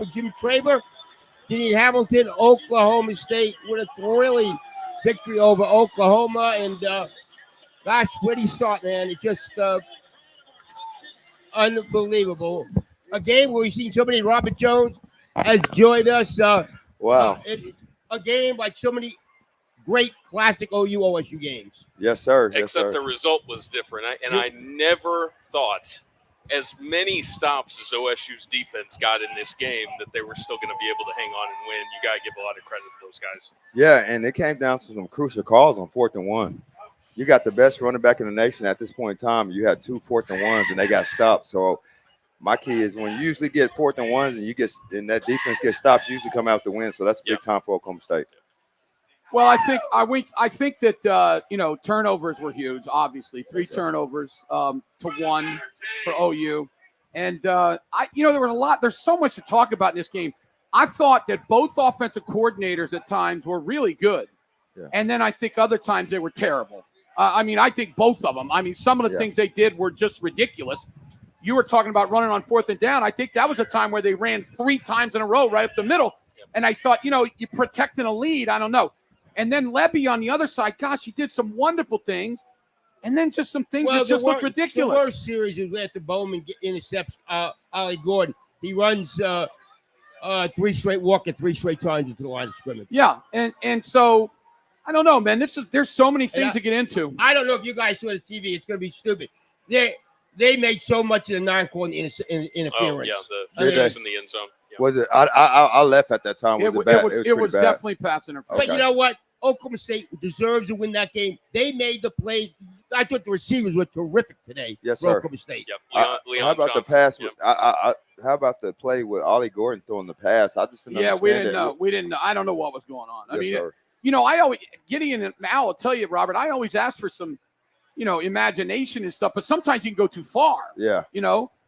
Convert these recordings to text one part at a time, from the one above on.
Jim Traber, Gideon Hamilton, Oklahoma State with a thrilling victory over Oklahoma. And gosh, where do you start, man? It's just unbelievable. A game where we've seen so many. Robert Jones has joined us. Wow. A game like so many great classic OU OSU games. Yes, sir. Yes, Except sir. the result was different. I never thought as many stops as OSU's defense got in this game that they were still going to be able to hang on and win. You got to give a lot of credit to those guys. Yeah, and it came down to some crucial calls on 4th and 1. You got the best running back in the nation at this point in time. You had 2 4th and 1s, and they got stopped. So my key is when you usually get 4th and 1s and that defense gets stopped, you usually come out to win. So that's a big time for Oklahoma State. Well, I think that turnovers were huge. Obviously, 3 turnovers to 1 for OU, and there was a lot. There's so much to talk about in this game. I thought that both offensive coordinators at times were really good, and then I think other times they were terrible. I think both of them. Some of the things they did were just ridiculous. You were talking about running on 4th and down. I think that was a time where they ran 3 times in a row right up the middle, and I thought, you're protecting a lead. I don't know. And then Levy on the other side, gosh, he did some wonderful things. And then just some things that just look ridiculous. The worst series is after Bowman intercepts Ollie Gordon. He runs 3 straight walking 3 straight times into the line of scrimmage. Yeah, and so I don't know, man. There's so many things to get into. I don't know if you guys saw the TV. It's going to be stupid. They made so much of the non-corner interference. Oh, yeah, the in the end zone. Yeah. Was it? I left at that time. Was it bad? It was definitely pass interference. But you know what? Oklahoma State deserves to win that game. They made the plays. I thought the receivers were terrific today. Yes, for sir. Oklahoma State. Yep. How about Johnson. the pass? Yep. How about the play with Ollie Gordon throwing the pass? I just didn't understand we didn't know. We didn't know. I don't know what was going on. Yes, sir. I always Gideon and Al will tell you, Robert. I always ask for some, imagination and stuff. But sometimes you can go too far. Yeah.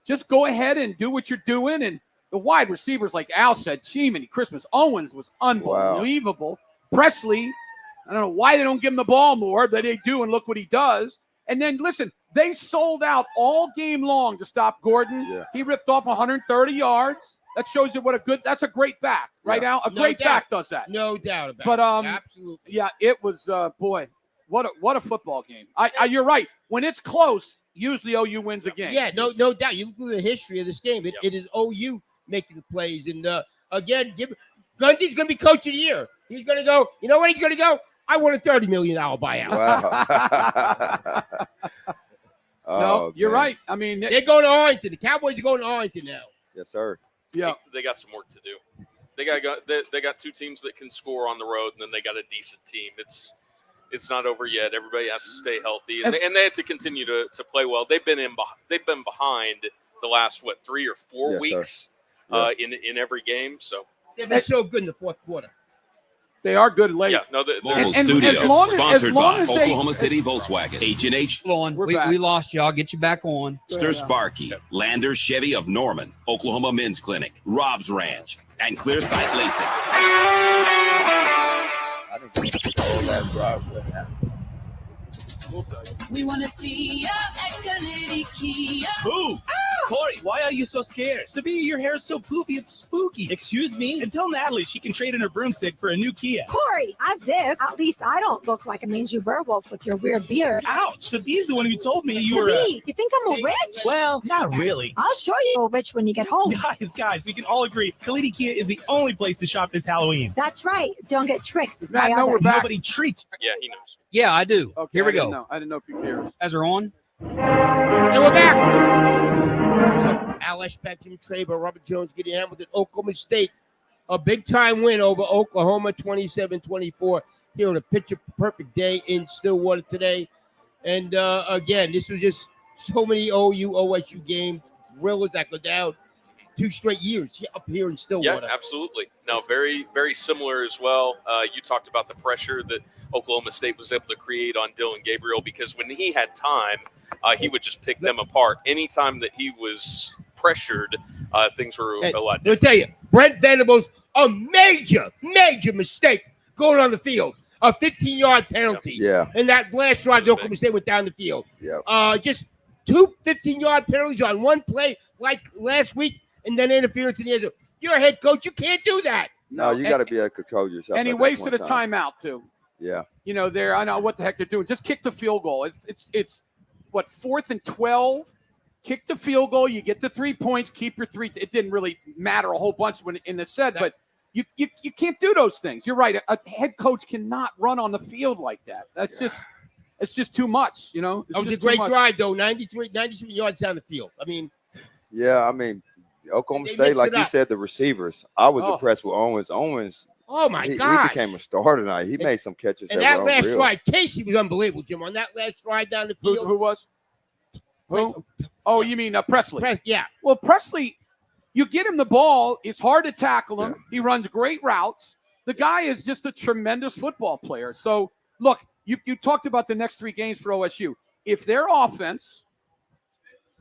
Just go ahead and do what you're doing. And the wide receivers, like Al said, Cheeman, Christmas Owens was unbelievable. Wow. Presley. I don't know why they don't give him the ball more, but they do, and look what he does. And then, listen, they sold out all game long to stop Gordon. Yeah. He ripped off 130 yards. That shows you that's a great back, right, Al? A great back does that. No doubt about it. But, absolutely. Yeah, it was, boy, what a football game. You're right. When it's close, usually OU wins a game. Yeah, no doubt. You look at the history of this game. It is OU making the plays. And, again, Gundy's going to be coach of the year. He's going to go, you know what he's going to go? I want a $30 million buyout. Wow. You're right. They're going to Arlington. The Cowboys are going to Arlington now. Yes, sir. Yeah, they got some work to do. They got 2 teams that can score on the road, and then they got a decent team. It's not over yet. Everybody has to stay healthy, and they have to continue to play well. They've been behind the last 3 or 4 weeks in every game. So they've been so good in the 4th quarter. They are good late. Yeah, no, Mobile Studio, sponsored by Oklahoma City Volkswagen, H&H. We lost you. I'll get you back on. Sparky, Landers Chevy of Norman, Oklahoma Men's Clinic, Rob's Ranch, and Clearsight LASIK. I think all that driveway. We want to see ya at Kalidi Kia. Boo! Corey, why are you so scared? Sabi, your hair is so poofy, it's spooky. Excuse me? And tell Natalie she can trade in her broomstick for a new Kia. Corey, as if. At least I don't look like a mangy werewolf with your weird beard. Ouch! Sabi's the one who told me you were Sabi, you think I'm a witch? Well, not really. I'll show you a witch when you get home. Guys, we can all agree Kalidi Kia is the only place to shop this Halloween. That's right. Don't get tricked. Nobody treats. Yeah, he knows. Yeah, I do. Okay, Here we go. I didn't know if you cared. Guys are on. And we're back. So, Al Eschbach, Jim Traber, Robert Jones, Gideon Hamilton, Oklahoma State. A big-time win over Oklahoma, 27-24, here on a picture-perfect day in Stillwater today. And, again, this was just so many OU-OSU games, thrillers that go down 2 straight years up here in Stillwater. Yeah, absolutely. No, very, very similar as well. You talked about the pressure that Oklahoma State was able to create on Dylan Gabriel because when he had time, he would just pick them apart. Anytime that he was pressured, things were a lot different. I'll tell you, Brent Venables, a major mistake going on the field. A 15-yard penalty. Yeah. And that last drive, Oklahoma State went down the field. Yeah. Just 2 15-yard penalties on one play like last week, and then interference in the end zone. You're a head coach. You can't do that. No, you got to be able to control yourself. And he at that wasted a point in time. timeout too. Yeah. You know, I know what the heck they're doing. Just kick the field goal. It's what, 4th and 12. Kick the field goal. You get the 3 points. Keep your 3. It didn't really matter a whole bunch when in the set, but you can't do those things. You're right. A head coach cannot run on the field like that. It's just too much. You know. That was a great drive though. 93 yards down the field. I mean. Yeah, I mean, Oklahoma They State, mixed like it you up. said, the receivers. I was impressed with Owens. Owens. Oh my He God! became a star tonight. He made some catches And that that were last unreal. drive, Casey was unbelievable, Jim. On that last drive down the field. Who was? Who? Oh, you mean Presley? Yeah. Well, Presley, you get him the ball. It's hard to tackle him. He runs great routes. The guy is just a tremendous football player. So, look, you talked about the next 3 games for OSU. If their offense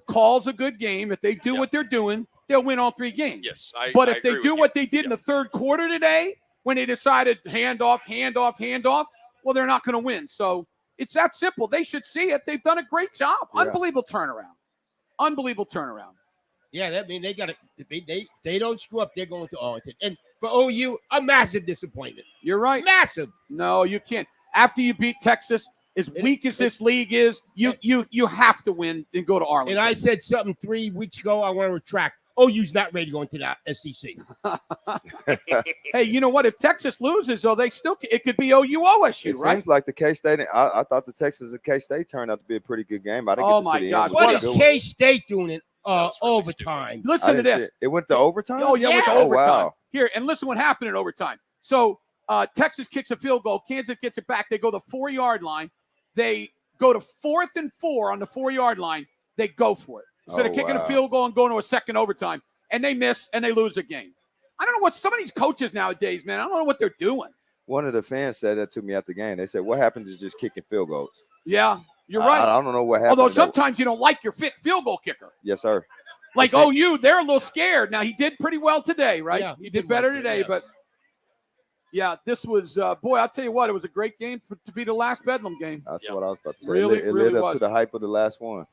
calls a good game, if they do what they're doing, they'll win all 3 games. Yes, But I if they agree do with what they did in the 3rd quarter today, when they decided hand off, well, they're not going to win. So it's that simple. They should see it. They've done a great job. Yeah. Unbelievable turnaround. Yeah, I mean they got to. They don't screw up. They're going to Arlington, and for OU, a massive disappointment. You're right. Massive. No, you can't. After you beat Texas, as weak as this league is, you have to win and go to Arlington. And I said something 3 weeks ago. I want to retract. OU's not ready to go into that SEC. Hey, you know what? If Texas loses, though, it could be OU OSU, It right? seems like the K-State. I thought the Texas and K-State turned out to be a pretty good game. I didn't Oh, get to my see the gosh. end. What is K-State doing in overtime? I Listen to didn't see this. it. It went to overtime? Oh, yeah, it went to Oh, overtime. wow. Here, and listen what happened in overtime. So Texas kicks a field goal. Kansas gets it back. They go to the 4-yard line. They go to 4th and 4 on the 4-yard line. They go for it. Instead of kicking a field goal and going to a second overtime. And they miss, and they lose a game. I don't know what some of these coaches nowadays, man, I don't know what they're doing. One of the fans said that to me at the game. They said, what happens is just kicking field goals. Yeah, you're right. I don't know what happened. Although sometimes you don't like your field goal kicker. Yes, sir. Like OU, they're a little scared. Now, he did pretty well today, right? Yeah, he did better today, yeah. but yeah, this was, boy, I'll tell you what, it was a great game to be the last Bedlam game. That's what I was about to say. Really, it really lived up was. to the hype of the last one.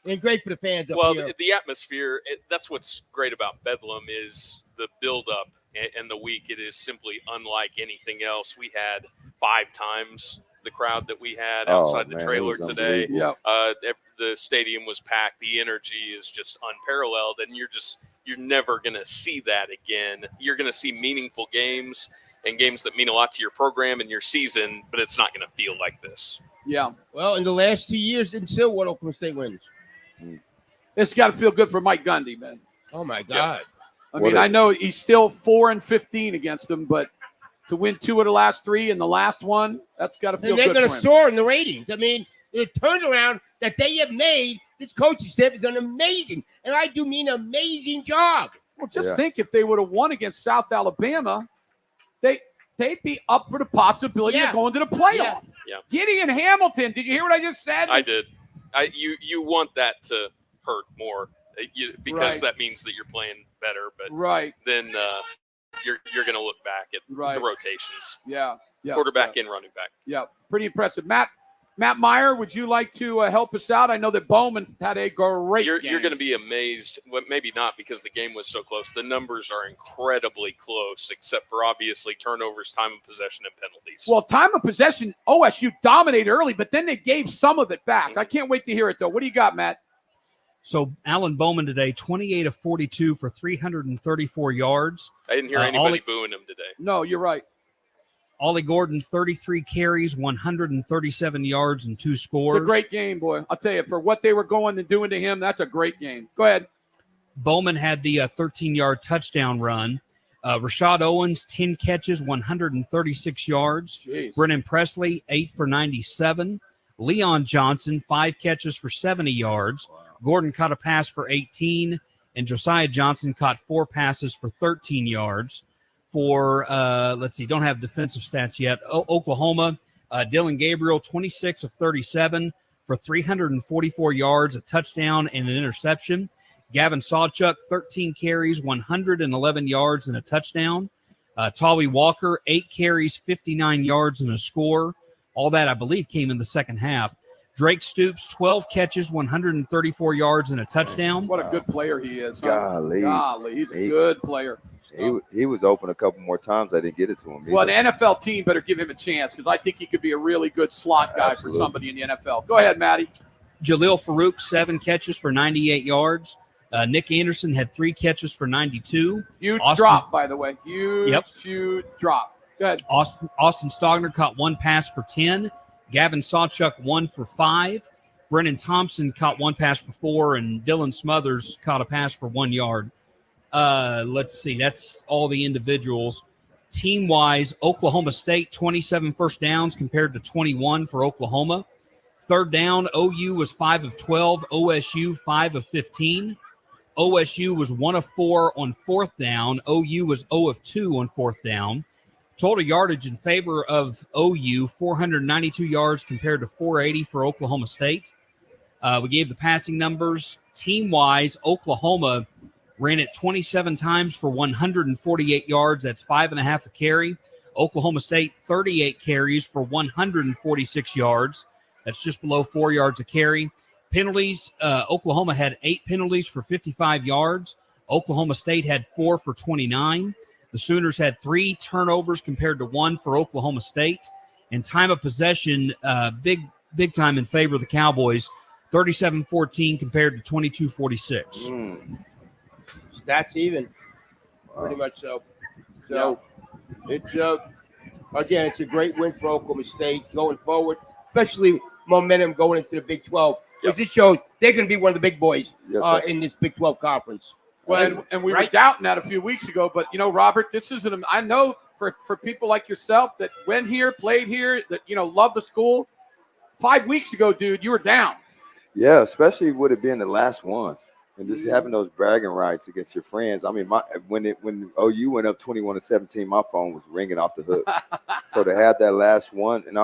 And great for the fans up Well, here. the atmosphere, that's what's great about Bedlam is the build-up and the week. It is simply unlike anything else. We had 5 times the crowd that we had outside the trailer today. Yeah. The stadium was packed. The energy is just unparalleled, and you're never going to see that again. You're going to see meaningful games and games that mean a lot to your program and your season, but it's not going to feel like this. Yeah. Well, in the last 2 years in Stillwater, Oklahoma State wins. It's got to feel good for Mike Gundy, man. Oh, my God. I mean, I know he's still 4-15 against them, but to win 2 of the last 3 and the last one, that's got to feel And they're good going for to him. soar in the ratings. I mean, the turnaround that they have made, this coaching staff has done amazing, and I do mean amazing job. Well, just think if they would have won against South Alabama, they'd be up for the possibility of going to the playoff. Yeah. Gideon Hamilton, did you hear what I just said? I did. You want that to hurt more because that means that you're playing better. But then you're going to look back at the rotations. Yeah. Quarterback and running back. Yeah, pretty impressive. Matt Meyer, would you like to help us out? I know that Bowman had a great game. You're going to be amazed. Well, maybe not because the game was so close. The numbers are incredibly close, except for obviously turnovers, time of possession, and penalties. Well, time of possession, OSU dominated early, but then they gave some of it back. I can't wait to hear it, though. What do you got, Matt? So Alan Bowman today, 28 of 42 for 334 yards. I didn't hear anybody booing him today. No, you're right. Ollie Gordon, 33 carries, 137 yards, and 2 scores. It's a great game, boy. I'll tell you, for what they were going and doing to him, that's a great game. Go ahead. Bowman had the 13-yard touchdown run. Rashad Owens, 10 catches, 136 yards. Jeez. Brennan Presley, 8 for 97. Leon Johnson, 5 catches for 70 yards. Gordon caught a pass for 18, and Josiah Johnson caught 4 passes for 13 yards. For, don't have defensive stats yet. Oklahoma, Dylan Gabriel, 26 of 37 for 344 yards, a touchdown, and an interception. Gavin Sawchuk, 13 carries, 111 yards, and a touchdown. Tawi Walker, 8 carries, 59 yards, and a score. All that, I believe, came in the second half. Drake Stoops, 12 catches, 134 yards, and a touchdown. What a good player he is. Huh? Golly. He's a good player. He was open a couple more times. I didn't get it to him. Well, either. an NFL team better give him a chance because I think he could be a really good slot guy Absolutely. for somebody in the NFL. Go ahead, Matty. Jaleel Farouk, 7 catches for 98 yards. Nick Anderson had 3 catches for 92. Huge Austin- drop, by the way. Huge drop. Go ahead. Austin Stogner caught 1 pass for 10. Gavin Sawchuk 1 for 5. Brennan Thompson caught 1 pass for 4, and Dylan Smothers caught a pass for 1 yard. Let's see. That's all the individuals. Team-wise, Oklahoma State, 27 first downs compared to 21 for Oklahoma. Third down, OU was 5 of 12. OSU, 5 of 15. OSU was 1 of 4 on fourth down. OU was 0 of 2 on fourth down. Total yardage in favor of OU, 492 yards compared to 480 for Oklahoma State. We gave the passing numbers. Team-wise, Oklahoma ran it 27 times for 148 yards. That's 5.5 a carry. Oklahoma State, 38 carries for 146 yards. That's just below 4 yards a carry. Penalties, Oklahoma had 8 penalties for 55 yards. Oklahoma State had 4 for 29. The Sooners had 3 turnovers compared to 1 for Oklahoma State. And time of possession, big time in favor of the Cowboys, 37-14 compared to 22-46. Stats even. Pretty much so. So it's again, it's a great win for Oklahoma State going forward, especially momentum going into the Big 12. Because this shows they're going to be one of the big boys in this Big 12 conference. Well, and we were doubting that a few weeks ago, but Robert, this is I know for people like yourself that went here, played here, that love the school. 5 weeks ago, dude, you were down. Yeah, especially with it being the last one. And just having those bragging rights against your friends. I mean, when OU went up 21-17, my phone was ringing off the hook. So to have that last one, and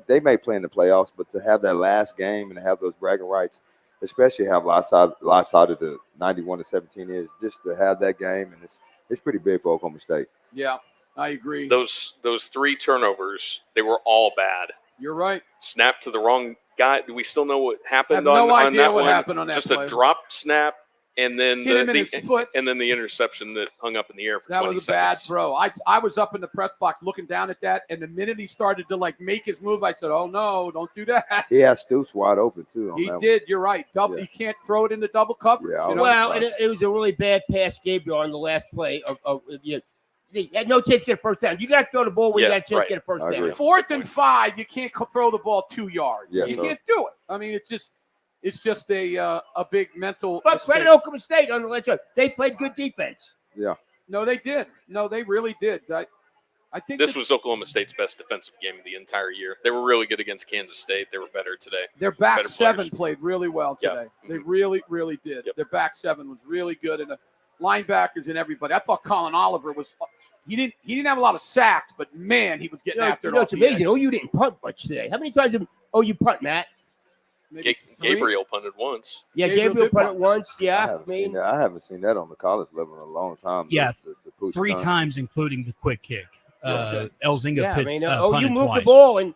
they may play in the playoffs, but to have that last game and to have those bragging rights, especially have lopsided the 91-17 is, just to have that game, and it's pretty big for Oklahoma State. Yeah, I agree. Those 3 turnovers, they were all bad. You're right. Snap to the wrong guy. Do we still know what happened I have no on idea that what one? happened on that Just play. a drop snap, and then Hit him in his foot. and then the interception that hung up in the air for That 20 was a bad seconds. throw. I was up in the press box looking down at that, and the minute he started to make his move, I said, "Oh no, don't do that." He had Stoops wide open too. He did. You're right. You can't throw it into double coverage. Yeah, Well, and it was a really bad pass, Gabriel, on the last play you had no chance to get a first down. You got to throw the ball when you got a chance to get a first down. 4th and 5, you can't throw the ball 2 yards. Yes, you sir. can't do it. I mean, it's just a big mental. But mistake. credit Oklahoma State on the last drive. They played good defense. Yeah. No, they did. No, they really did. I think This was Oklahoma State's best defensive game of the entire year. They were really good against Kansas State. They were better today. their back Better 7 players. played really well today. Yeah. They really, really did. Yep. Their back 7 was really good, and the linebackers and everybody. I thought Colin Oliver was. He didn't have a lot of sacks, but man, he was getting after it. It's amazing. OU didn't punt much today. How many times did OU punt, Matt? Maybe 3. Gabriel punted once. Yeah, Gabriel Gabriel did punted punt. once. I Yeah, haven't seen that on the college level in a long time. Yeah, the push 3 punt. times, including the quick kick. Elzinga yeah. OU punted moved twice. the ball and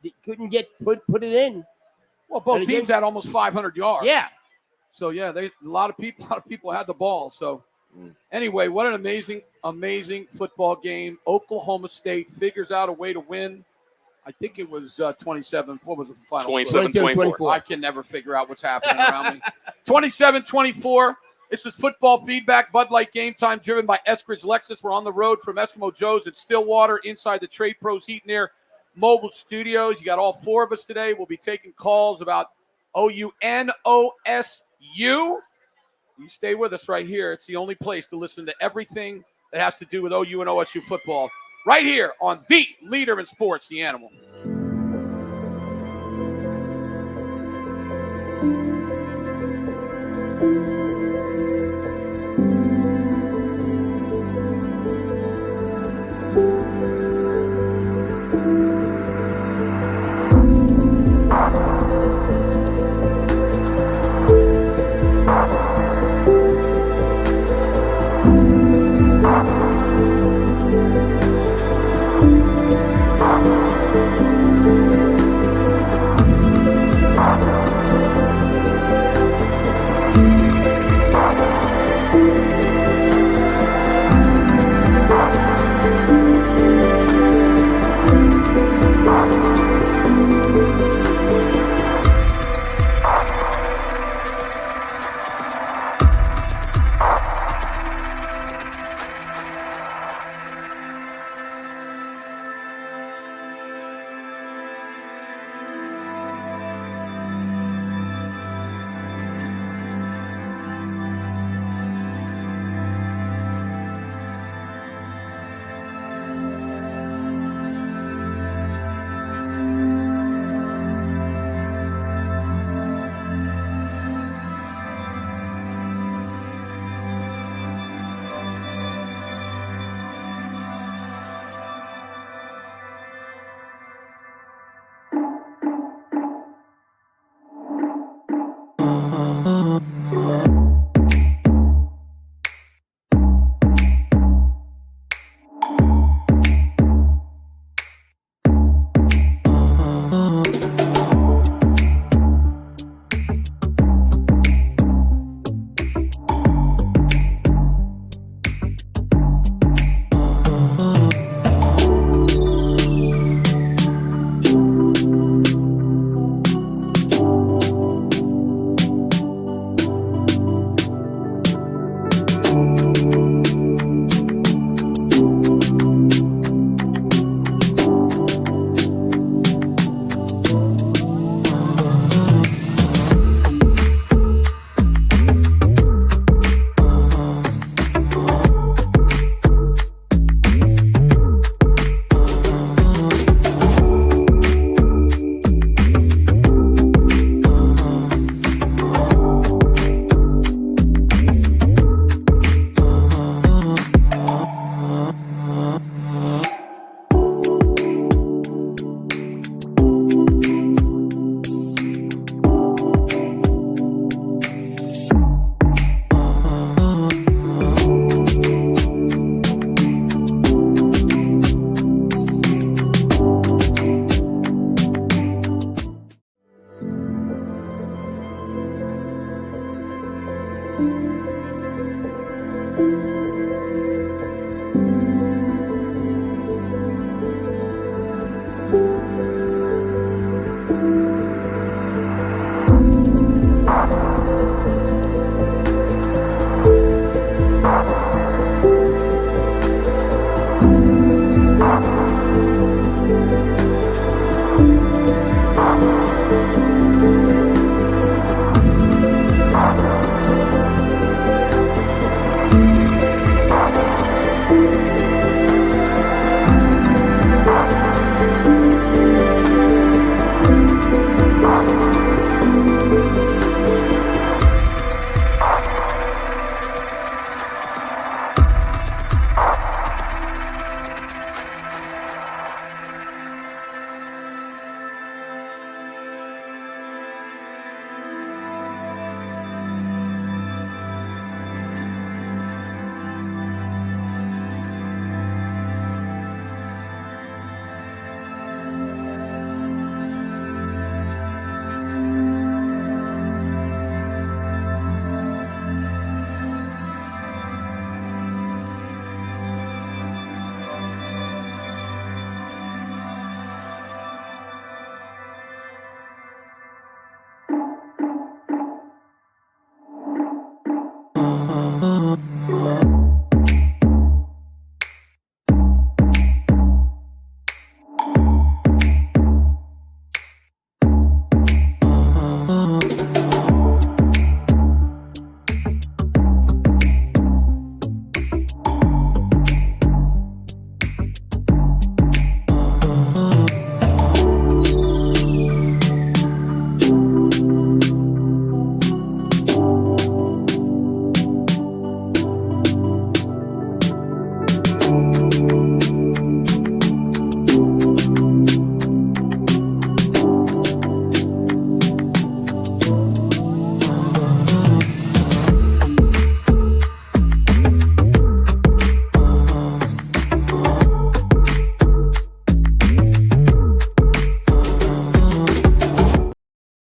they couldn't put it in. Well, both And teams again- had almost 500 yards. Yeah. So yeah, a lot of people had the ball. So anyway, what an amazing football game. Oklahoma State figures out a way to win. I think it was 27. What was the final? 27-24. I can never figure out what's happening around me. 27-24. This is football feedback. Bud Light Game Time, driven by Eskridge Lexus. We're on the road from Eskimo Joe's at Stillwater, inside the Trade Pros Heat and Air Mobile Studios. You got all 4 of us today. We'll be taking calls about OUNOSU. You stay with us right here. It's the only place to listen to everything that has to do with OU and OSU football. Right here on the leader in sports, The Animal.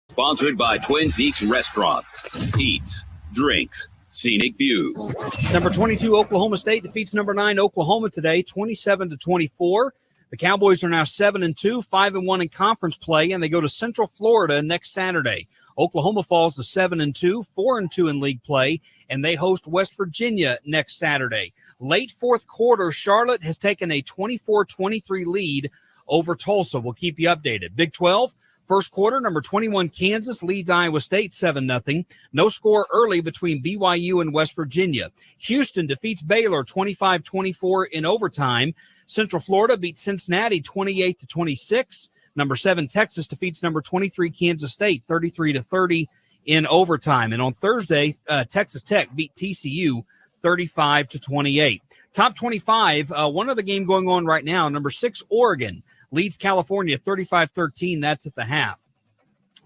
Sponsored by Twin Peaks Restaurants. Eats, drinks, scenic views. Number 22, Oklahoma State defeats number 9, Oklahoma today, 27-24. The Cowboys are now 7-2, 5-1 in conference play, and they go to Central Florida next Saturday. Oklahoma falls to 7-2, 4-2 in league play, and they host West Virginia next Saturday. Late fourth quarter, Charlotte has taken a 24-23 lead over Tulsa. We'll keep you updated. Big 12. First quarter, number 21, Kansas leads Iowa State 7-0. No score early between BYU and West Virginia. Houston defeats Baylor 25-24 in overtime. Central Florida beats Cincinnati 28-26. Number 7, Texas defeats number 23, Kansas State 33-30 in overtime. And on Thursday, Texas Tech beat TCU 35-28. Top 25, one other game going on right now. Number 6, Oregon leads California 35-13. That's at the half.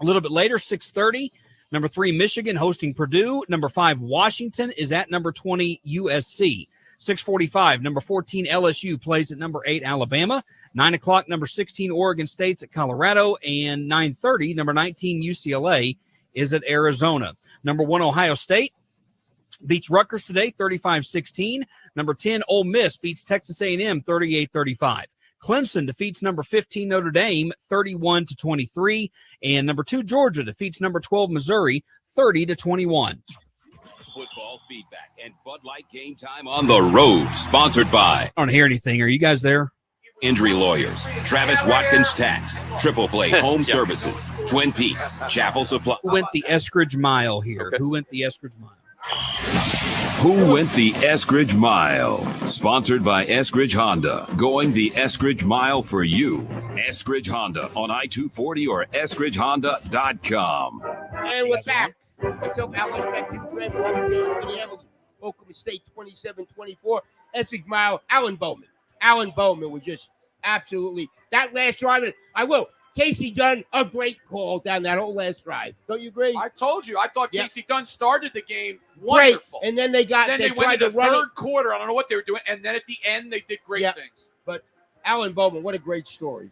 A little bit later, 6:30, number 3, Michigan hosting Purdue. Number 5, Washington is at number 20, USC. 6:45, number 14, LSU plays at number 8, Alabama. 9 o'clock, number 16, Oregon State's at Colorado. And 9:30, number 19, UCLA is at Arizona. Number 1, Ohio State beats Rutgers today, 35-16. Number 10, Ole Miss beats Texas A&M, 38-35. Clemson defeats number 15, Notre Dame, 31-23. And number 2, Georgia defeats number 12, Missouri, 30-21. Football feedback and Bud Light game time on the road. Sponsored by I don't hear anything. Are you guys there? Injury Lawyers, Travis Watkins Tax, Triple Play Home Services, Twin Peaks, Chapel Supply. Who went the Eskridge Mile here? Okay. Who went the Eskridge Mile? Who went the Eskridge Mile? Sponsored by Eskridge Honda. Going the Eskridge Mile for you. Eskridge Honda on I-240 or EskridgeHonda.com. And we're back. Myself, Al Eschbach, Traber, Robert Jones, Gideon Hamilton, Oklahoma State 27-24. Essex Mile, Alan Bowman. Alan Bowman was just absolutely that last drive. I will. Casey Dunn, a great call down that whole last drive. Don't you agree? I told you. I thought Yeah. Casey Dunn started the game Great. wonderful. And then they Then they went tried into to the run third it. quarter. I don't know what they were doing. And then at the end, they did great Yeah. things. But Alan Bowman, what a great story.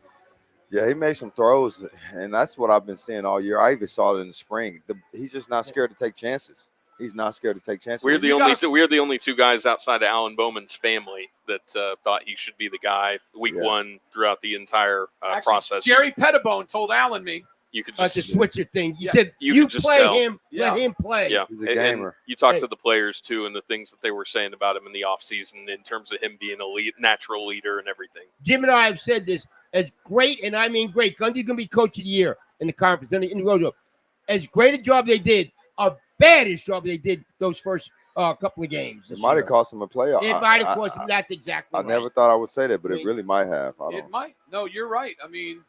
Yeah, he made some throws, and that's what I've been seeing all year. I even saw it in the spring. He's just not scared to take chances. He's not scared to take chances. We're the only two guys outside of Alan Bowman's family that thought he should be the guy week one throughout the entire Actually, process. Jerry Pettibone told Alan me. You could That's just a switcher thing. You Yeah. said You you could just play tell. him, Yeah. let him play. yeah, He's a and gamer. you talk Hey. to the players too, and the things that they were saying about him in the offseason in terms of him being a natural leader and everything. Jim and I have said this as great, and I mean great. Gundy's going to be coach of the year in the conference, in the road. As great a job they did, a baddest job they did those first couple of games. It might have cost him a playoff. It might have cost him. That's exactly I right. never thought I would say that, but Right. it really might have. I It don't. might. No, you're right. I mean,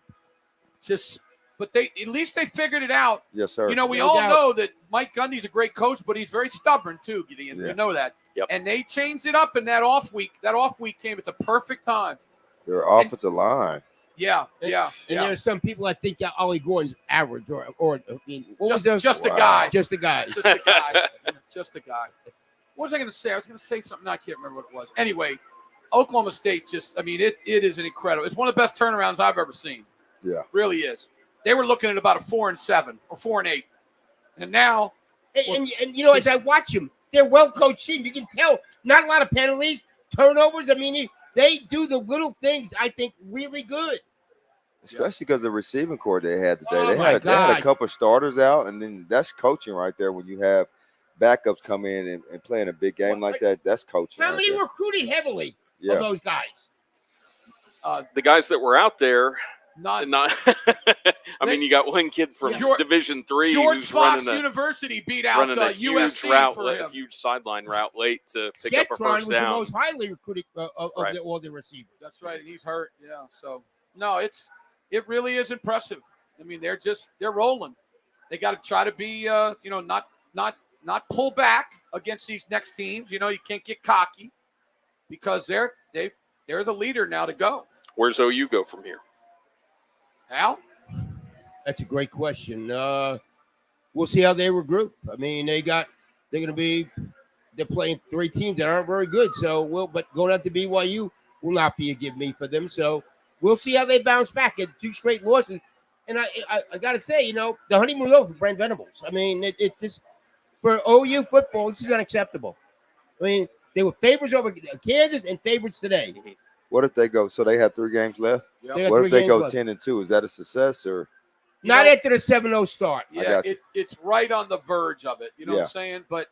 but at least they figured it out. Yes, sir. You know, we No all doubt. know that Mike Gundy's a great coach, but he's very stubborn too, Gideon. Yeah. You know that. Yep. And they changed it up in that off week. That off week came at the perfect time. Their offensive line. Yeah, And- yeah, And yeah. there are some people that think that Ollie Gordon's average, or I mean, what was Just a Wow. guy. just a guy. Just a guy. Just a guy. What was I going to say? I was going to say something. I can't remember what it was. Anyway, Oklahoma State I mean, it is an incredible. It's one of the best turnarounds I've ever seen. Yeah. Really is. They were looking at about a 4-7 or 4-8. And now, And you know, as I watch them, they're well coached team. You can tell not a lot of penalties, turnovers. I mean, they do the little things, I think, really good. Especially because the receiving core they had today. Oh, they my had a God. couple of starters out, and then that's coaching right there when you have backups come in and play in a big game like that. That's coaching. How right many there. recruited heavily Yeah. of those guys? The guys that were out there, not I mean, you got one kid from George- Division III George who's Fox running University beat out a huge USC route, for a him. huge sideline route late to pick up a Chetron first was down. the most highly recruited of Right. all the receivers. That's right, and he's hurt. Yeah, so no, it really is impressive. I mean, they're rolling. They got to try to be, not pull back against these next teams. You know, you can't get cocky because they're they're the leader now to go. Where's OU go from here? Al? That's a great question. We'll see how they regroup. I mean, they're playing 3 teams that aren't very good. So but going out to BYU will not be a give me for them. So we'll see how they bounce back at 2 straight losses. And I got to say, the honeymoon's over for Brent Venables. I mean, it's just for OU football, this is unacceptable. I mean, they were favorites over Kansas and favorites today. What if they go? So they have 3 games left. Yep. What if they go 10-2? Is that a success or? Not after the 7-0 start. Yeah, it's right on the verge of it. You know what I'm saying? But,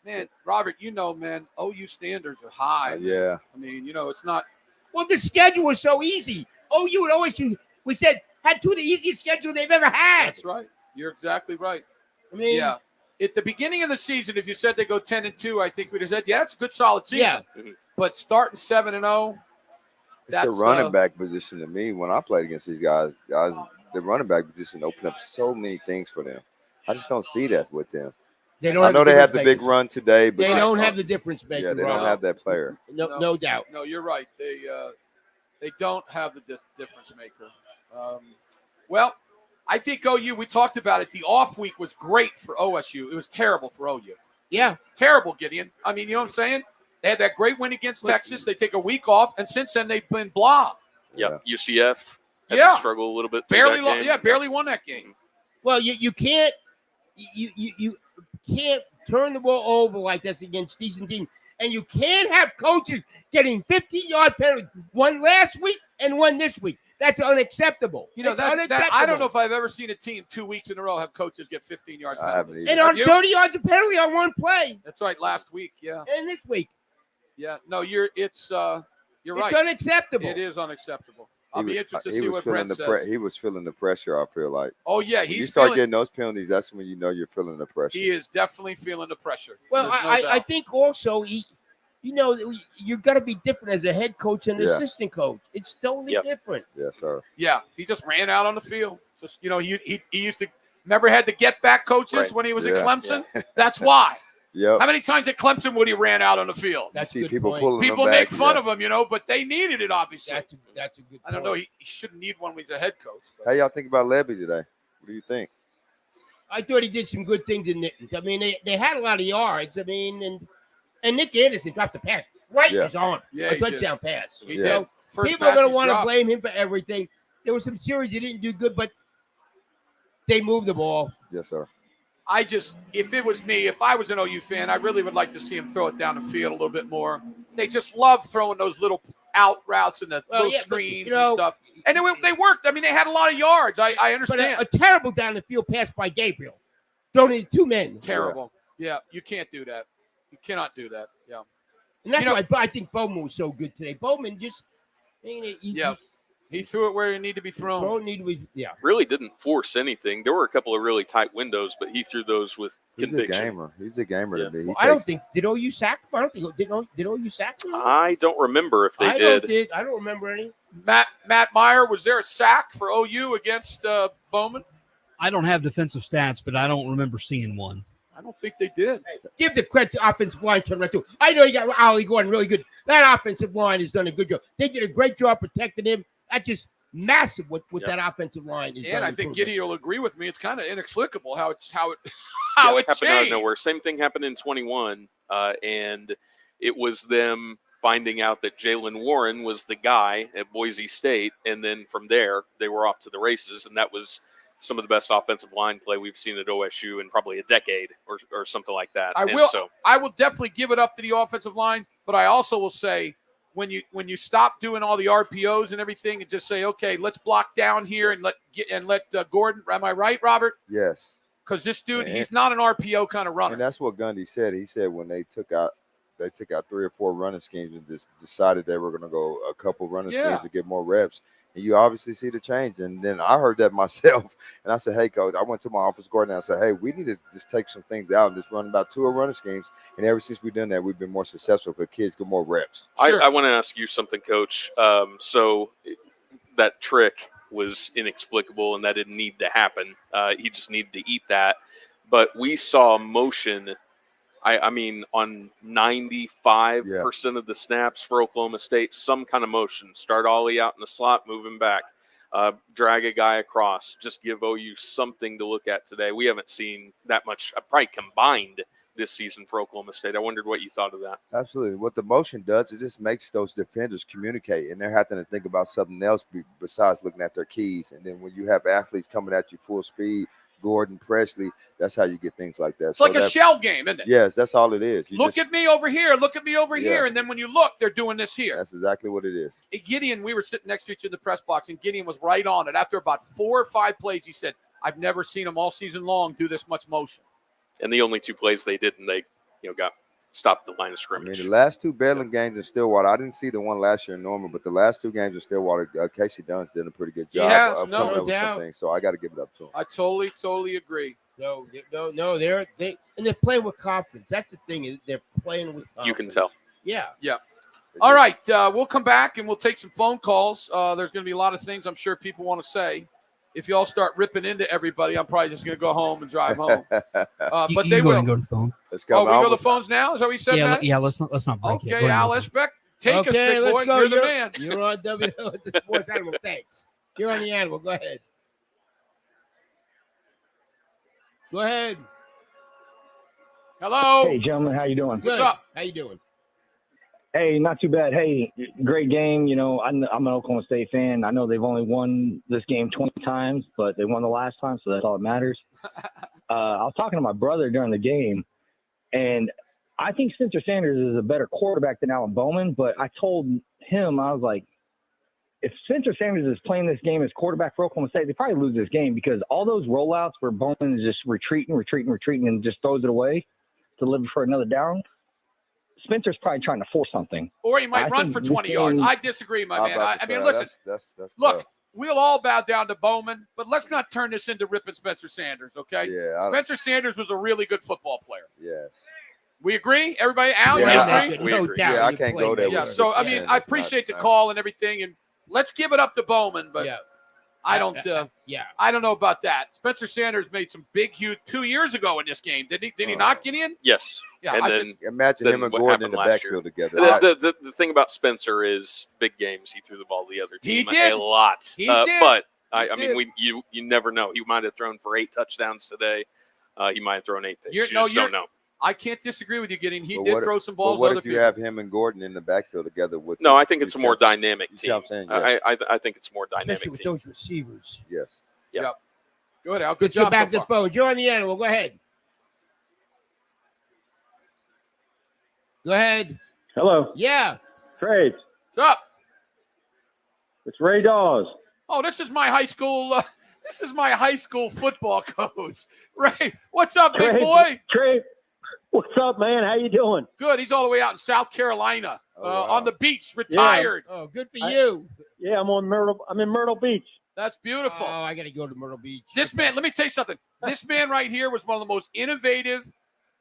man, Robert, man, OU standards are high. Yeah. I mean, it's not. Well, the schedule was so easy. OU and OSU, we said, had 2 of the easiest schedules they've ever had. That's right. You're exactly right. I mean, yeah. At the beginning of the season, if you said they go 10-2, I think we'd have said, that's a good solid season. Yeah. But starting 7-0, it's the running back position to me. When I played against these guys, the running back position opened up so many things for them. I just don't see that with them. I know they had the big run today, but they don't have the difference maker. Yeah, they don't have that player. No doubt. No, you're right. They don't have the difference maker. Well, I think OU, we talked about it. The off week was great for OSU. It was terrible for OU. Yeah. Terrible, Gideon. I mean, you know what I'm saying? They had that great win against Texas. They take a week off, and since then they've been blah. Yeah. UCF had to struggle a little bit. Barely won that game. Well, you can't you can't turn the ball over like this against decent teams. And you can't have coaches getting 15-yard penalties, one last week and one this week. That's unacceptable. That I don't know if I've ever seen a team 2 weeks in a row have coaches get 15-yard penalties. I haven't either. And on 30 yards of penalty on one play. That's right, last week, yeah. And this week. Yeah, no, you're right. It's unacceptable. It is unacceptable. I'll be interested to see what Brent says. He was feeling the pressure, I feel like. Oh, yeah. When you start getting those penalties, that's when you know you're feeling the pressure. He is definitely feeling the pressure. Well, I think also you've got to be different as a head coach and assistant coach. It's totally different. Yes, sir. Yeah, he just ran out on the field. Just he used to remember had the get back coaches when he was at Clemson. Yeah. That's why. Yep. How many times at Clemson would he ran out on the field? That's see people pulling people them make back, fun of him, but they needed it obviously. That's a good point. I don't know. He shouldn't need one when he's a head coach. But. How y'all think about Levy today? What do you think? I thought he did some good things in Nick. I mean, they had a lot of yards. I mean, and Nick Anderson dropped the pass right in his arm. Yeah, a touchdown pass. He did. People are going to want to blame him for everything. There were some series he didn't do good, but they moved the ball. Yes, sir. If it was me, if I was an OU fan, I really would like to see him throw it down the field a little bit more. They just love throwing those little out routes and the little screens and stuff. And they worked. I mean, they had a lot of yards. I understand. But a terrible down the field pass by Gabriel. Thrown into 2 men. Terrible. Yeah, you can't do that. You cannot do that. Yeah. And that's why I think Bowman was so good today. Bowman just he threw it where it needed to be thrown. Really didn't force anything. There were a couple of really tight windows, but he threw those with conviction. He's a gamer to me. Well, I don't think did OU sack him? I don't think did OU sack him? I don't remember if they did. I don't remember any. Matt Meyer, was there a sack for OU against Bowman? I don't have defensive stats, but I don't remember seeing one. I don't think they did. Hey, give the credit to offensive line turn right through. I know you got Ollie Gordon really good. That offensive line has done a good job. They did a great job protecting him. That's just massive what that offensive line is. And I think Gideon will agree with me. It's kind of inexplicable how it happened changed. Out of nowhere. Same thing happened in 21, and it was them finding out that Jalen Warren was the guy at Boise State, and then from there they were off to the races, and that was some of the best offensive line play we've seen at OSU in probably a decade or something like that. I will definitely give it up to the offensive line, but I also will say when you stop doing all the RPOs and everything and just say, okay, let's block down here and let Gordon. Am I right, Robert? Yes. Because this dude, he's not an RPO kind of runner. And that's what Gundy said. He said when they took out 3 or 4 running schemes and just decided they were going to go a couple running schemes to get more reps. And you obviously see the change. And then I heard that myself. And I said, hey, coach, I went to my office Gordon and I said, hey, we need to just take some things out and just run about 2 running schemes. And ever since we've done that, we've been more successful because kids get more reps. Sure. I want to ask you something, Coach. So that trick was inexplicable and that didn't need to happen. He just needed to eat that. But we saw motion I mean, on 95% of the snaps for Oklahoma State, some kind of motion. Start Ollie out in the slot, move him back. Drag a guy across. Just give OU something to look at today. We haven't seen that much, probably combined this season for Oklahoma State. I wondered what you thought of that. Absolutely. What the motion does is this makes those defenders communicate, and they're having to think about something else besides looking at their keys. And then when you have athletes coming at you full speed, Gordon, Presley, that's how you get things like that. It's like a shell game, isn't it? Yes, that's all it is. Look at me over here. Look at me over here. And then when you look, they're doing this here. That's exactly what it is. Gideon, we were sitting next to each other in the press box, and Gideon was right on it. After about 4 or 5 plays, he said, I've never seen him all season long do this much motion. And the only 2 plays they did, and they got stopped the line of I scrimmage. mean, the last 2 BEDLAM games in Stillwater, I didn't see the one last year in Norman, but the last 2 games in Stillwater, Casey Dunn's did a pretty good job of coming up with something. So I got to give it up to him. I totally agree. No, they're playing with confidence. That's the thing, is they're playing with confidence. You can tell. Yeah. All right, we'll come back and we'll take some phone calls. There's going to be a lot of things I'm sure people want to say. If you all start ripping into everybody, I'm probably just going to go home and drive home. But they will. Go to the phone. Let's go. Oh, we go to the phones now? Is that what you said, Matt? Yeah. Let's not break it. Okay, Al Eschbach, take us, big boy. Let's go. You're the man. You're on the Sports Animal. Thanks. You're on the Animal. Go ahead. Go ahead. Hello. Hey, gentlemen, how you doing? Good. What's up? How you doing? Hey, not too bad. Hey, great game. You know, I'm an Oklahoma State fan. I know they've only won this game 20 times, but they won the last time, so that's all that matters. I was talking to my brother during the game, and I think Spencer Sanders is a better quarterback than Alan Bowman, but I told him, I was like, if Spencer Sanders is playing this game as quarterback for Oklahoma State, they probably lose this game because all those rollouts where Bowman is just retreating, and just throws it away to live for another down, Spencer's probably trying to force something. Or he might run for 20 yards. I disagree, my man. I mean, listen, that's look, tough. we'll all bow down to Bowman, but let's not turn this into ripping Spencer Sanders, okay? Yeah, Spencer Sanders was a really good football player. Yes. We agree? Everybody? Al, Yeah, you agree? We agree. Yeah, I can't go there. Yeah, with so, I Spencer mean, Sanders. I appreciate the call and everything, and let's give it up to Bowman, but I don't I don't know about that. Spencer Sanders made some big, huge 2 years ago in this game. Did he not get in? Yes. Yeah, and I then just Imagine then him and what Gordon in happened the last year. backfield together. The thing about Spencer is big games. He threw the ball to the other He team did. a lot. He did. But He I mean, you never know. He might have thrown for 8 touchdowns today. He might have thrown 8 picks. You just don't know. I can't disagree with you, Gideon. He But did what- throw some But balls. what Other if you people. have him and Gordon in the backfield together with? No, I think it's a more dynamic you see team. what I'm saying? Yes. I think it's a more dynamic Especially with team. those receivers. Yes. Yeah. Go ahead, Al. Let's Good go job. back so to the far. phone. You're on the Animal. Go ahead. Go ahead. Hello, Yeah. Trades. What's up? It's Ray Dawes. Oh, this is my high school. This is my high school football coach, Ray. What's up, big boy? Trade. What's up, man? How you doing? Good. He's all the way out in South Carolina, wow. on the beach, retired. Oh, good for you. Yeah, I'm in Myrtle Beach. That's beautiful. Oh, I got to go to Myrtle Beach. This man, let me tell you something. This man right here was one of the most innovative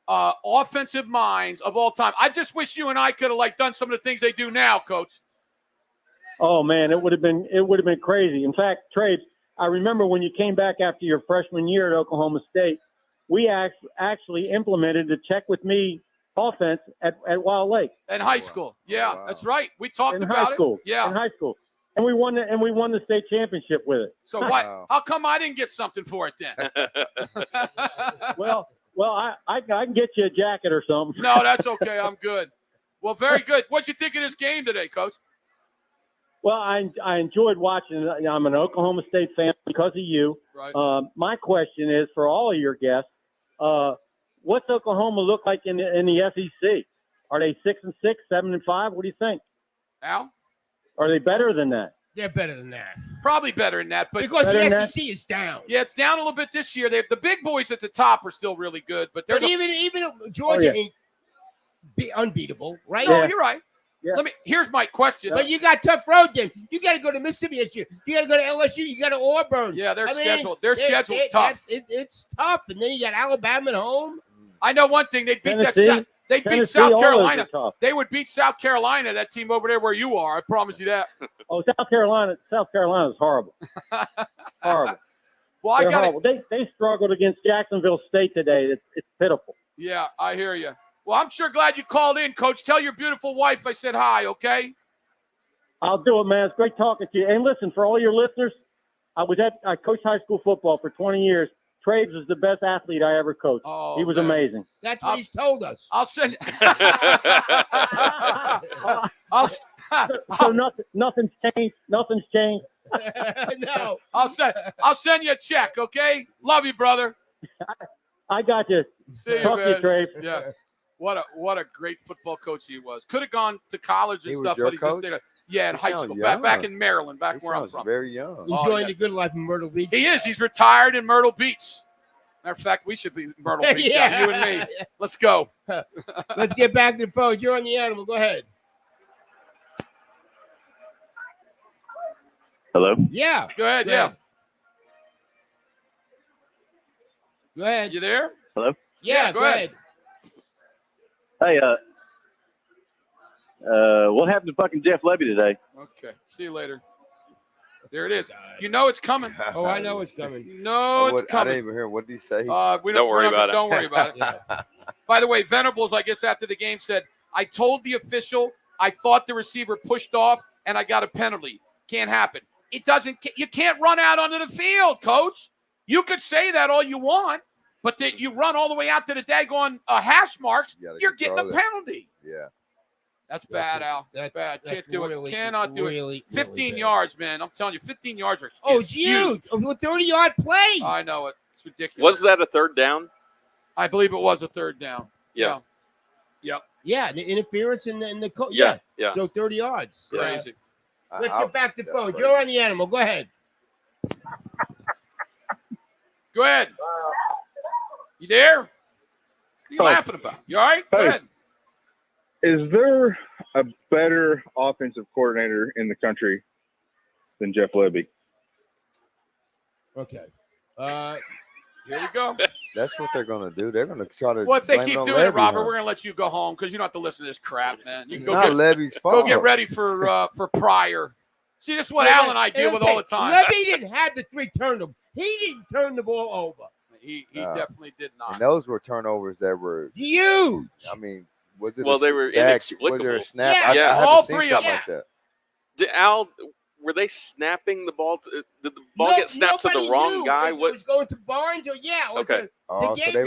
offensive minds of all time. I just wish you and I could have done some of the things they do now, Coach. Oh man, it would have been crazy. In fact, Trades, I remember when you came back after your freshman year at Oklahoma State, we actually implemented the check with me offense at Wild Lake. In high school. Yeah, wow. That's right. We talked In about high school. it. Yeah. In high school. And we won the state championship with it. So why? Wow. How come I didn't get something for it then? Well, I can get you a jacket or something. No, that's okay. I'm good. Well, very good. What'd you think of this game today, Coach? Well, I enjoyed watching it. I'm an Oklahoma State fan because of you. Right. My question is for all of your guests, what's Oklahoma look like in the SEC? Are they 6-6, 7-5? What do you think? Al? Are they better than that? They're better than that. Probably better than that, but Because Better the than that? SEC is down. yeah, it's down a little bit this year. The big boys at the top are still really good, but there's But even Georgia yeah. ain't unbeatable, right? no. Yeah. You're right. Yeah. Here's my question. But you got tough road then. You got to go to Mississippi this year. You got to go to LSU. You got to Auburn. Yeah, their I mean, schedule's tough. It's tough. And then you got Alabama at home. I know one thing. They beat Tennessee? They beat Tennessee, South all those Carolina. are tough. They would beat South Carolina, that team over there where you are. I promise you that. Oh, South Carolina is horrible. Horrible. Well, I They're got horrible. They struggled against Jacksonville State today. It's pitiful. Yeah, I hear you. Well, I'm sure glad you called in, Coach. Tell your beautiful wife I said hi, okay? I'll do it, man. It's great talking to you. And listen, for all your listeners, I coached high school football for 20 years. Trades was the best athlete I ever coached. Oh, he was man. amazing. That's what he's told us. I'll send. So nothing's changed. Nothing's changed. No. I'll send you a check, okay? Love you, brother. I got you. See you, Talk to you, man. Trey. Yeah. What a great football coach he was. Could have gone to college and He was stuff, your but he just coach? did it. Yeah, in He high sounds school, young. back in Maryland, He where I'm sounds from. very young. Enjoying the good life in Myrtle Beach. He is. He's retired in Myrtle Beach. Matter of fact, we should be in Myrtle Beach. Yeah. You and me. Let's go. Let's get back to the phone. You're on the animal. Go ahead. Hello? Yeah. Go ahead. Yeah. Go ahead. You there? Hello? Yeah, go ahead. Hey, what happened to fucking Jeff Levy today? Okay. See you later. There it is. You know it's coming. Oh, I know it's coming. You know it's I coming. didn't even hear. What did he say? Don't worry about it. Don't worry about it. Yeah. By the way, Venables, I guess after the game said, I told the official I thought the receiver pushed off and I got a penalty. Can't happen. It doesn't. You can't run out onto the field, Coach. You could say that all you want, but that you run all the way out to the daggone hash marks, you're getting a penalty. Yeah. That's bad, Al. That's bad. Can't do really, it. Cannot do really, it. 15 bad. yards, man. I'm telling you, 15 yards are it's huge. A 30-yard play. I know it. It's ridiculous. Was that a third down? I believe it was a third down. Yeah. Yep. Yeah, the interference in the Yeah. So 30 yards. Crazy. Let's get back to the phone. You're on the animal. Go ahead. Go ahead. You there? What are you laughing about? You all right? Go Hey. ahead. Is there a better offensive coordinator in the country than Jeff Levy? Okay. Here we go. That's what they're going to do. They're going to try to. Well, if they blame keep it on doing it, Levy, Robert, huh? we're going to let you go home because you don't have to listen to this crap, man. You It's can not Levy's Go fault. get ready for Pryor. See, this is what Al and I deal with all the time. Levy didn't have the 3 turnovers. He didn't turn the ball over. He definitely did not. And those were turnovers that were huge. I mean, was it? Well, they were inexplicable. Was there a snap? Yeah, I yeah. haven't seen something like that. Did Al? Were they snapping the ball? Did the ball get snapped to the Nobody wrong knew guy? if it What? was going to Barnes or Okay. Oh, so they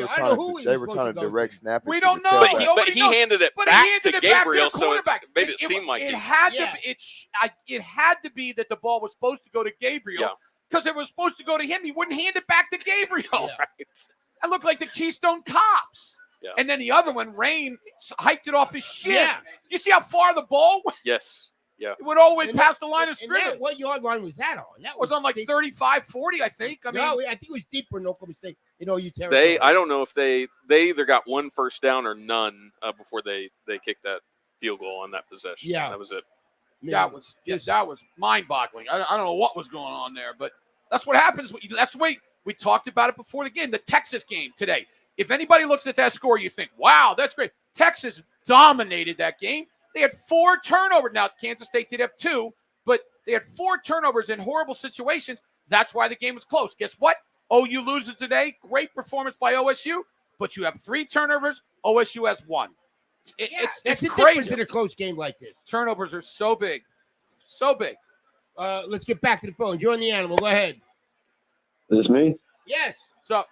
were trying to direct snap it. We to don't the know. tailback. But he handed it But he back handed to it back to Gabriel, the so it quarterback. made it seem like it he. had to. It had to be that the ball was supposed to go to Gabriel because it was supposed to go to him. He wouldn't hand it back to Gabriel. Right. That looked like the Keystone Cops. Yeah. And then the other one, Rain, hiked it off his shin. Yeah. You see how far the ball went? Yes. Yeah. It went all the way And past that- the line of and that- scrimmage. What yard line was that on? That was on like deep. 35, 40, I think. I mean, I think it was deeper in Oklahoma State. OU territory. I don't know if they either got one first down or none before they kicked that field goal on that possession. Yeah. That was it. that was mind-boggling. I don't know what was going on there, but that's what happens. That's the way we talked about it before the game, the Texas game today. If anybody looks at that score, you think, wow, that's great. Texas dominated that game. They had 4 turnovers. Now, Kansas State did have 2, but they had 4 turnovers in horrible situations. That's why the game was close. Guess what? OU loses today. Great performance by OSU, but you have 3 turnovers. OSU has 1. That's It's the crazy. difference in a close game like this. Turnovers are so big. So big. Let's get back to the phone. You're on the animal. Go ahead. Is this me? Yes. So.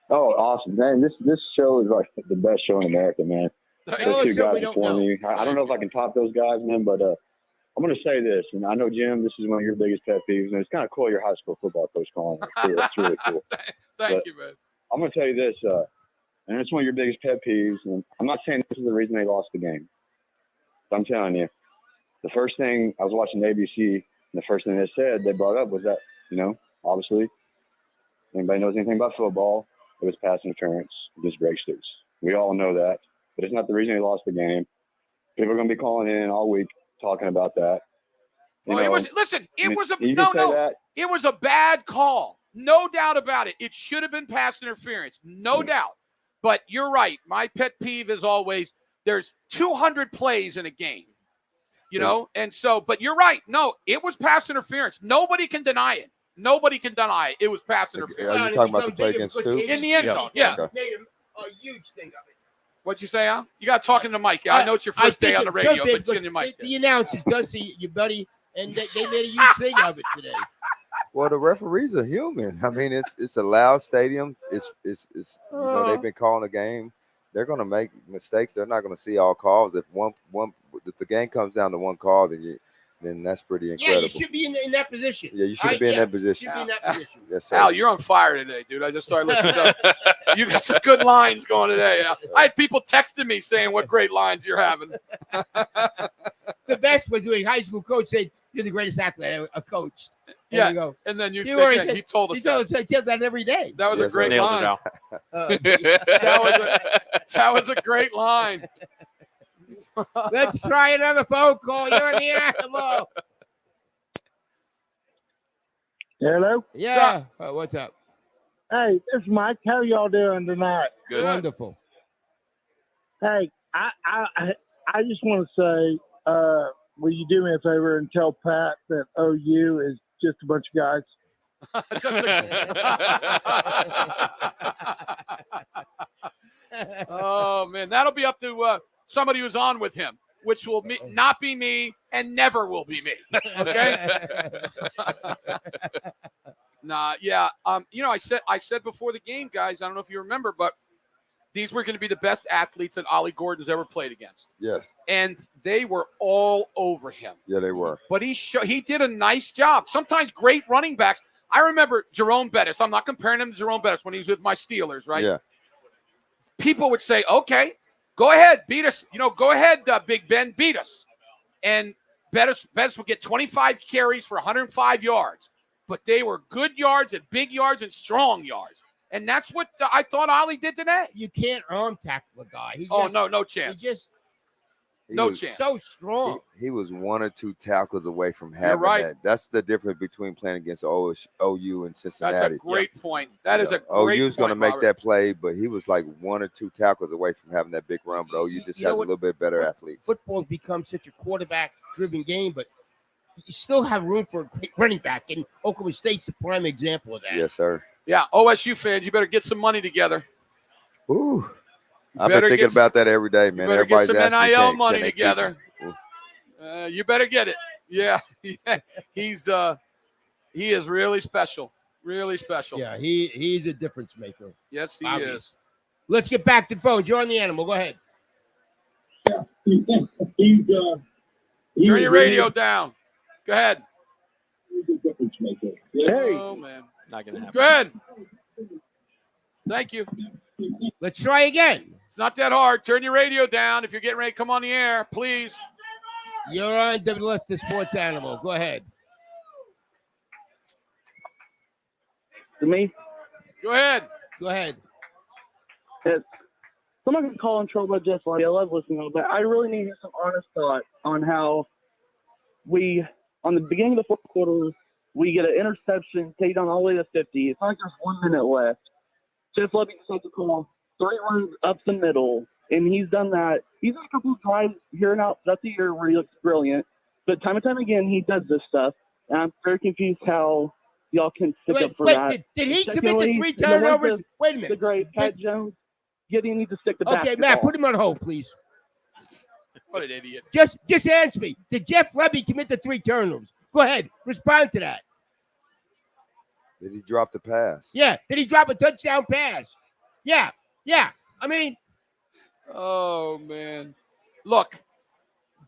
Oh, awesome, man! This show is like the best show in America, man. Those 2 guys before me. I don't know if I can top those guys, man, but I'm going to say this, and I know, Jim, this is one of your biggest pet peeves, and it's kind of cool your high school football coach calling it. It's really cool. Thank you, man. I'm going to tell you this, and it's one of your biggest pet peeves, and I'm not saying this is the reason they lost the game. But I'm telling you, the first thing I was watching ABC, and the first thing they brought up was that, obviously, anybody knows anything about football, it was pass interference against Greg Stoops. We all know that, but it's not the reason they lost the game. People are going to be calling in all week talking about that. It was a bad call. No doubt about it. It should have been pass interference. No doubt. But you're right. My pet peeve is always there's 200 plays in a game. And so, but you're right. No, it was pass interference. Nobody can deny it. Nobody can deny it. It was pass interference. Are you talking about the play against Stoops? In the end zone, yeah. Made a huge thing of it. What'd you say, Al? You got talking to Mike. I know it's your first day on the radio, but it's in your mic. The announcers does see you, buddy, and they made a huge thing of it today. Well, the referees are human. I mean, it's a loud stadium. It's you know, they've been calling the game. They're going to make mistakes. They're not going to see all calls. If if the game comes down to one call, then that's pretty incredible. Yeah, you should be in that position. Yeah, you should be in that position. Should be in that position. Yes, sir. Al, you're on fire today, dude. I just started listening to you. Got some good lines going today, Al. I had people texting me saying what great lines you're having. The best was doing high school coach said, "You're the greatest athlete I coached." And Yeah, you go, and then you "You were," said, he told us he told us that every day. that was a great Nailed line. it, That was a great line. Let's try another phone call. You're on the animal. Hello? Yeah. What's up? Hey, this is Mike. How y'all doing tonight? Good. Wonderful. Hey, I just want to say, will you do me a favor and tell Pat that OU is just a bunch of guys? Oh man, that'll be up to somebody who's on with him, which will not be me and never will be me. Okay. Nah, yeah. You know, I said before the game, guys. I don't know if you remember, but these were going to be the best athletes that Ollie Gordon's ever played against. Yes. And they were all over him. Yeah, they were. But he did a nice job. Sometimes great running backs. I remember Jerome Bettis. I'm not comparing him to Jerome Bettis when he was with my Steelers, right? Yeah. People would say, okay, go ahead, beat us. You know, go ahead, Big Ben, beat us. And Bettis would get 25 carries for 105 yards. But they were good yards and big yards and strong yards. And that's what I thought Ollie did today. You can't arm tackle a guy. No chance. No chance. So strong. He was 1 or 2 tackles away from having right. that. That's the difference between playing against OU and Cincinnati. That's a great point. That is a great OU's going to point, make Robert. that play, but he was like 1 or 2 tackles away from having that big run. But OU just has a little bit better athletes. Football's become such a quarterback-driven game, but you still have room for a great running back, and Oklahoma State's the prime example of that. Yes, sir. Yeah, OSU fans, you better get some money together. Ooh. I've been thinking about that every day, man. You better Everybody's get some asking, NIL can money they keep together. him? You better get it. Yeah. He is really special. Really special. Yeah, he's a difference maker. Yes, he Obviously. is. Let's get back to the phone. You're on the animal. Go ahead. Turn your radio down. Go ahead. Hey. Oh, man. Not going to happen. Go ahead. Thank you. Let's try again. It's not that hard. Turn your radio down if you're getting ready to come on the air, please. You're on WLS, the sports animal. Go ahead. To me? Go ahead. Go ahead. Yes. I'm not going to call in trouble about Jeff Levy. I love listening to him, but I really need to hear some honest thought on how on the beginning of the fourth quarter, we get an interception, take it down all the way to 50. It's like there's 1 minute left. Jeff Levy decides to call 3 runs up the middle, and he's done that. He's had a couple of drives here and out throughout the year where he looks brilliant, but time and time again, he does this stuff, and I'm very confused how y'all can stick up for that. Did he commit Secondly, the 3 in the words turnovers? of Wait a minute. The great Pat Jones, Gideon needs to stick to Okay, basketball. Matt, put him on hold, please. What an idiot. Just answer me. Did Jeff Levy commit the 3 turnovers? Go ahead. Respond to that. Did he drop the pass? Yeah. Did he drop a touchdown pass? Yeah. Yeah. I mean. Oh, man. Look,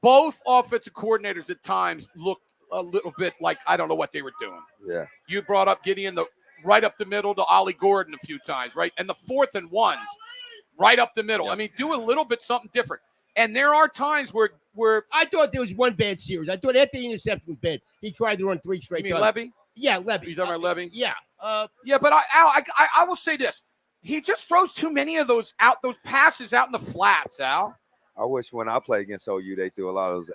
both offensive coordinators at times looked a little bit like I don't know what they were doing. Yeah. You brought up Gideon right up the middle to Ollie Gordon a few times, right? And the 4th and 1s right up the middle. Yep. I mean, do a little bit something different. And there are times where I thought there was one bad series. I thought after the interception was bad. He tried to run 3 straight. You mean Levy? Yeah, Levy. You talking about Levy? Yeah. Yeah, but I will say this. He just throws too many of those passes out in the flats, Al. I wish when I played against OU, they threw a lot of those